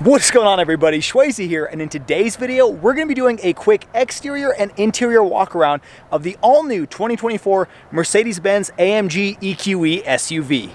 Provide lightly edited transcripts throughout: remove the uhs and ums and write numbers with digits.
What's going on, everybody? Shwayze here, and in today's video we're going to be doing a quick exterior and interior walk around of the all-new 2024 Mercedes-Benz AMG EQE SUV.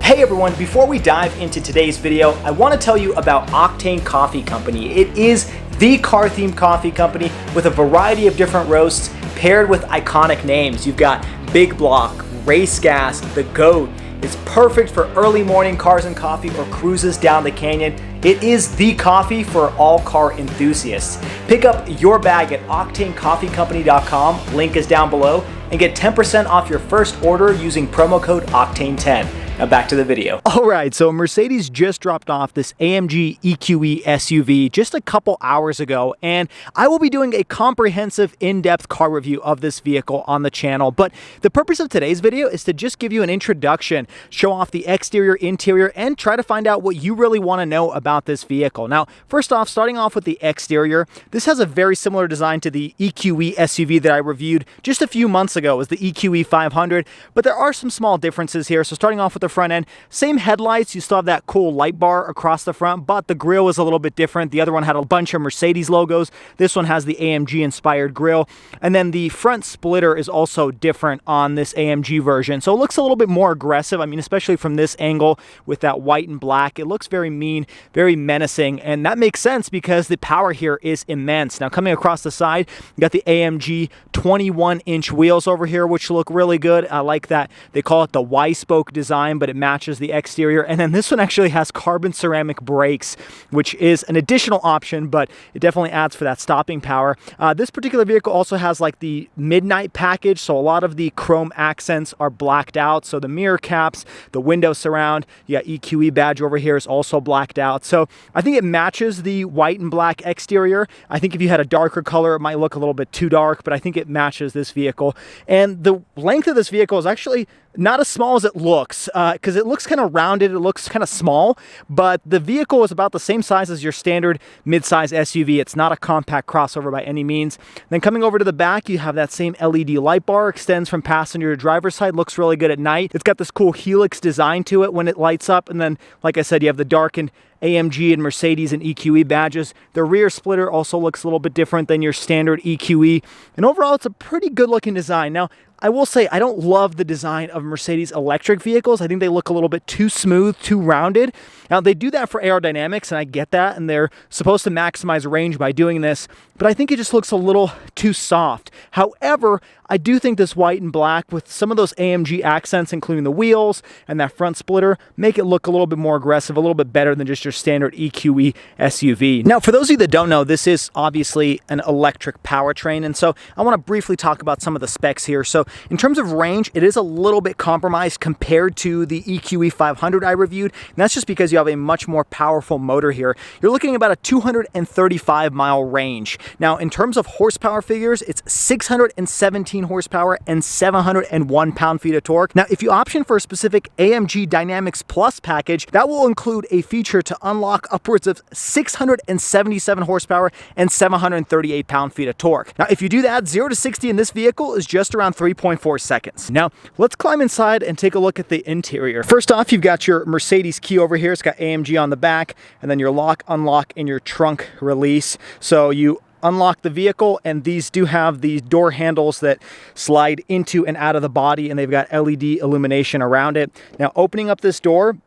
Hey everyone, before we dive into today's video, I want to tell you about Octane Coffee Company. It is the car-themed coffee company with a variety of different roasts paired with iconic names. You've got Big Block, Race Gas, The Goat. It's perfect for early morning cars and coffee or cruises down the canyon. It is the coffee for all car enthusiasts. Pick up your bag at OctaneCoffeeCompany.com, link is down below, and get 10% off your first order using promo code Octane10. Now back to the video. All right, so Mercedes just dropped off this AMG EQE SUV just a couple hours ago, and I will be doing a comprehensive in-depth car review of this vehicle on the channel. But the purpose of today's video is to just give you an introduction, show off the exterior, interior, and try to find out what you really want to know about this vehicle. Now, first off, starting off with the exterior, this has a very similar design to the EQE SUV that I reviewed just a few months ago. It was the EQE 500, but there are some small differences here. So starting off with the front end, same headlights, you still have that cool light bar across the front, but the grille is a little bit different. The other one had a bunch of Mercedes logos. This one has the AMG inspired grille, and then the front splitter is also different on this AMG version, so it looks a little bit more aggressive. I mean, especially from this angle with that white and black, it looks very mean, very menacing, and that makes sense because the power here is immense. Now coming across the side, you got the AMG 21-inch wheels over here, which look really good. I like that they call it the Y-spoke design, but it matches the exterior. And then this one actually has carbon ceramic brakes, which is an additional option, but it definitely adds for that stopping power. This particular vehicle also has like the midnight package, so a lot of the chrome accents are blacked out. So the mirror caps, the window surround, you got EQE badge over here is also blacked out. So I think it matches the white and black exterior. I think if you had a darker color, it might look a little bit too dark, but I think it matches this vehicle. And the length of this vehicle is actually not as small as it looks, because it looks kind of rounded, it looks kind of small, but the vehicle is about the same size as your standard midsize SUV. It's not a compact crossover by any means. Then coming over to the back, you have that same LED light bar, extends from passenger to driver's side, looks really good at night. It's got this cool helix design to it when it lights up, and then, like I said, you have the darkened AMG and Mercedes and EQE badges. The rear splitter also looks a little bit different than your standard EQE, and overall it's a pretty good looking design. Now, I will say I don't love the design of Mercedes electric vehicles. I think they look a little bit too smooth, too rounded. Now, they do that for aerodynamics, and I get that, and they're supposed to maximize range by doing this, but I think it just looks a little too soft. However, I do think this white and black with some of those AMG accents, including the wheels and that front splitter, make it look a little bit more aggressive, a little bit better than just your standard EQE SUV. Now, for those of you that don't know, this is obviously an electric powertrain, and so I want to briefly talk about some of the specs here. So in terms of range, it is a little bit compromised compared to the EQE 500 I reviewed, and that's just because you have a much more powerful motor here. You're looking at about a 235-mile range. Now, in terms of horsepower figures, it's 617 horsepower and 701 pound-feet of torque. Now, if you option for a specific AMG Dynamics Plus package, that will include a feature to unlock upwards of 677 horsepower and 738 pound-feet of torque. Now, if you do that, 0 to 60 in this vehicle is just around 3.4 seconds. Now, let's climb inside and take a look at the interior. First off, you've got your Mercedes key over here. It's got AMG on the back, and then your lock, unlock, and your trunk release. So you unlock the vehicle, and these do have these door handles that slide into and out of the body, and they've got LED illumination around it. Now, opening up this door,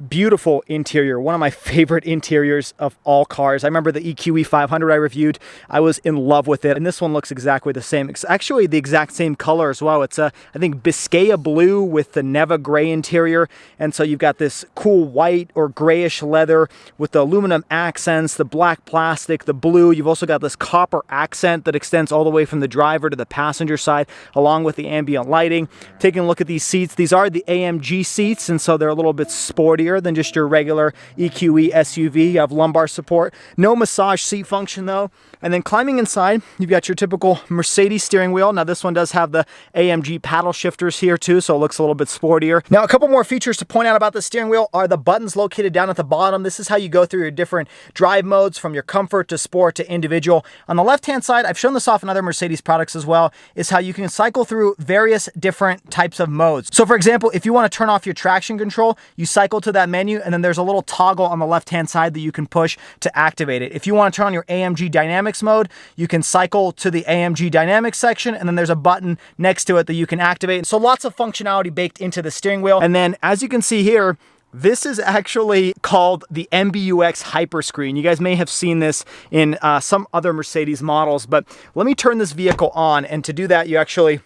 beautiful interior, one of my favorite interiors of all cars. I remember the EQE 500 I reviewed. I was in love with it, and this one looks exactly the same. It's actually the exact same color as well. It's I think Biscaya blue with the Neva gray interior, and so you've got this cool white or grayish leather with the aluminum accents, the black plastic, the blue. You've also got this copper accent that extends all the way from the driver to the passenger side, along with the ambient lighting. Taking a look at these seats, these are the AMG seats, and so they're a little bit sportier than just your regular EQE SUV. You have lumbar support, no massage seat function though. And then climbing inside, you've got your typical Mercedes steering wheel. Now this one does have the AMG paddle shifters here too, so it looks a little bit sportier. Now a couple more features to point out about the steering wheel are the buttons located down at the bottom. This is how you go through your different drive modes, from your comfort to sport to individual. On the left hand side, I've shown this off in other Mercedes products as well, is how you can cycle through various different types of modes. So for example, if you want to turn off your traction control, you cycle to to that menu, and then there's a little toggle on the left-hand side that you can push to activate it. If you want to turn on your AMG Dynamics mode, you can cycle to the AMG Dynamics section, and then there's a button next to it that you can activate. So lots of functionality baked into the steering wheel. And then as you can see here, this is actually called the MBUX Hyperscreen. You guys may have seen this in some other Mercedes models, but let me turn this vehicle on. And to do that, you actually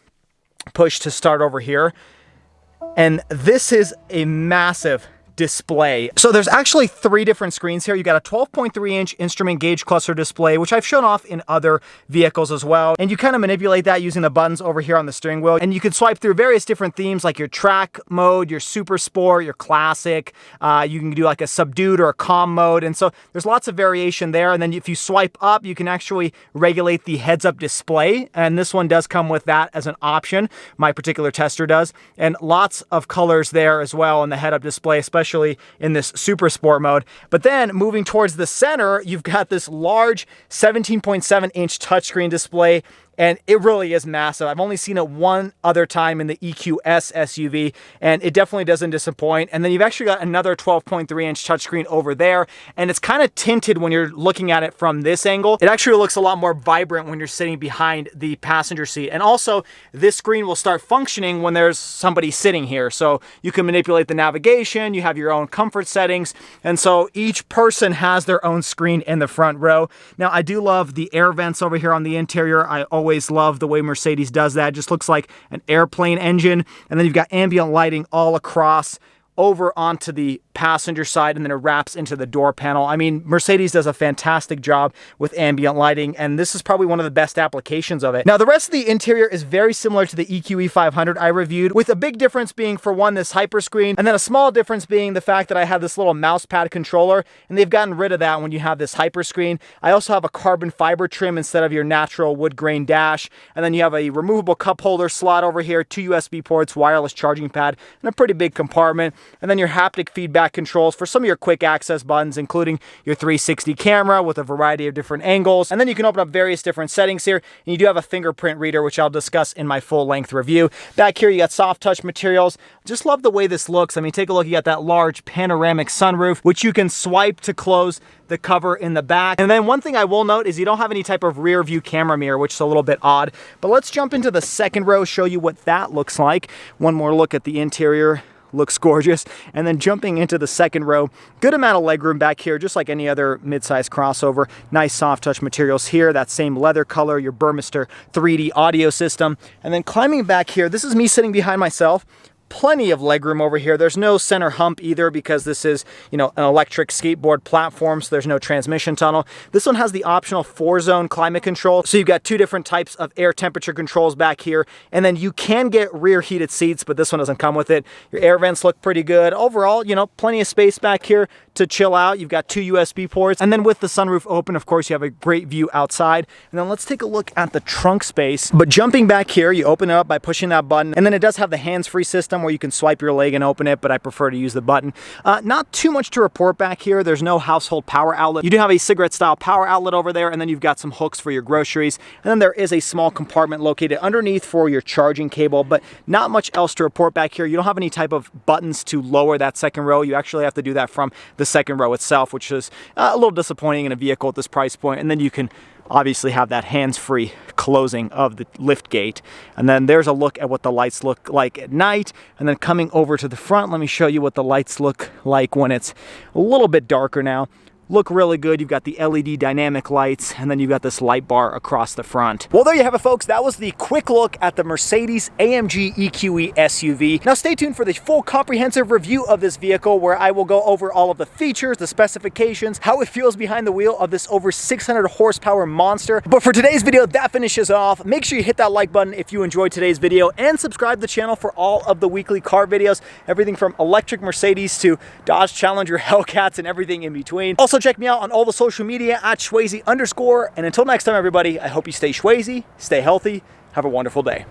push to start over here. And this is a massive display. So there's actually 3 different screens here. You got a 12.3-inch instrument gauge cluster display, which I've shown off in other vehicles as well. And you kind of manipulate that using the buttons over here on the steering wheel. And you can swipe through various different themes like your track mode, your super sport, your classic. You can do like a subdued or a calm mode. And so there's lots of variation there. And then if you swipe up, you can actually regulate the heads-up display. And this one does come with that as an option. My particular tester does. And lots of colors there as well in the head-up display, especially in this super sport mode. But then moving towards the center, you've got this large 17.7-inch touchscreen display, and it really is massive. I've only seen it one other time in the EQS SUV, and it definitely doesn't disappoint. And then you've actually got another 12.3-inch touchscreen over there, and it's kind of tinted when you're looking at it from this angle. It actually looks a lot more vibrant when you're sitting behind the passenger seat. And also, this screen will start functioning when there's somebody sitting here. So you can manipulate the navigation, you have your own comfort settings, and so each person has their own screen in the front row. Now, I do love the air vents over here on the interior. I always love the way Mercedes does that. It just looks like an airplane engine. And then you've got ambient lighting all across over onto the passenger side, and then it wraps into the door panel. I mean, Mercedes does a fantastic job with ambient lighting, and this is probably one of the best applications of it. Now, the rest of the interior is very similar to the EQE 500 I reviewed, with a big difference being, for one, this hyperscreen, and then a small difference being the fact that I have this little mouse pad controller, and they've gotten rid of that when you have this hyperscreen. I also have a carbon fiber trim instead of your natural wood grain dash, and then you have a removable cup holder slot over here, 2 USB ports, wireless charging pad, and a pretty big compartment. And then your haptic feedback controls for some of your quick access buttons, including your 360 camera with a variety of different angles. And then you can open up various different settings here. And you do have a fingerprint reader, which I'll discuss in my full-length review. Back here, you got soft touch materials. Just love the way this looks. I mean, take a look. You got that large panoramic sunroof, which you can swipe to close the cover in the back. And then one thing I will note is you don't have any type of rear view camera mirror, which is a little bit odd. But let's jump into the second row, show you what that looks like. One more look at the interior. Looks gorgeous. And then jumping into the second row, good amount of legroom back here, just like any other mid-size crossover. Nice soft touch materials here, that same leather color, your Burmester 3D audio system. And then climbing back here, this is me sitting behind myself. Plenty of legroom over here. There's no center hump either because this is, you know, an electric skateboard platform, so there's no transmission tunnel. This one has the optional 4-zone climate control. So you've got 2 different types of air temperature controls back here. And then you can get rear heated seats, but this one doesn't come with it. Your air vents look pretty good. Overall, you know, plenty of space back here to chill out. You've got 2 USB ports. And then with the sunroof open, of course, you have a great view outside. And then let's take a look at the trunk space. But jumping back here, you open it up by pushing that button. And then it does have the hands-free system where you can swipe your leg and open it, but I prefer to use the button. Not too much to report back here. There's no household power outlet. You do have a cigarette style power outlet over there, and then you've got some hooks for your groceries. And then there is a small compartment located underneath for your charging cable, but not much else to report back here. You don't have any type of buttons to lower that second row. You actually have to do that from the second row itself, which is a little disappointing in a vehicle at this price point. And then you can obviously have that hands-free closing of the lift gate. And then there's a look at what the lights look like at night. And then coming over to the front, let me show you what the lights look like when it's a little bit darker now. Look really good. You've got the LED dynamic lights, and then you've got this light bar across the front. Well, there you have it, folks. That was the quick look at the Mercedes AMG EQE SUV. Now stay tuned for the full comprehensive review of this vehicle, where I will go over all of the features, the specifications, how it feels behind the wheel of this over 600 horsepower monster. But for today's video, that finishes off. Make sure you hit that like button if you enjoyed today's video, and subscribe to the channel for all of the weekly car videos, everything from electric Mercedes to Dodge Challenger Hellcats and everything in between. Also, check me out on all the social media at Schwazy_. And until next time, everybody, I hope you stay Schwazy, stay healthy, have a wonderful day.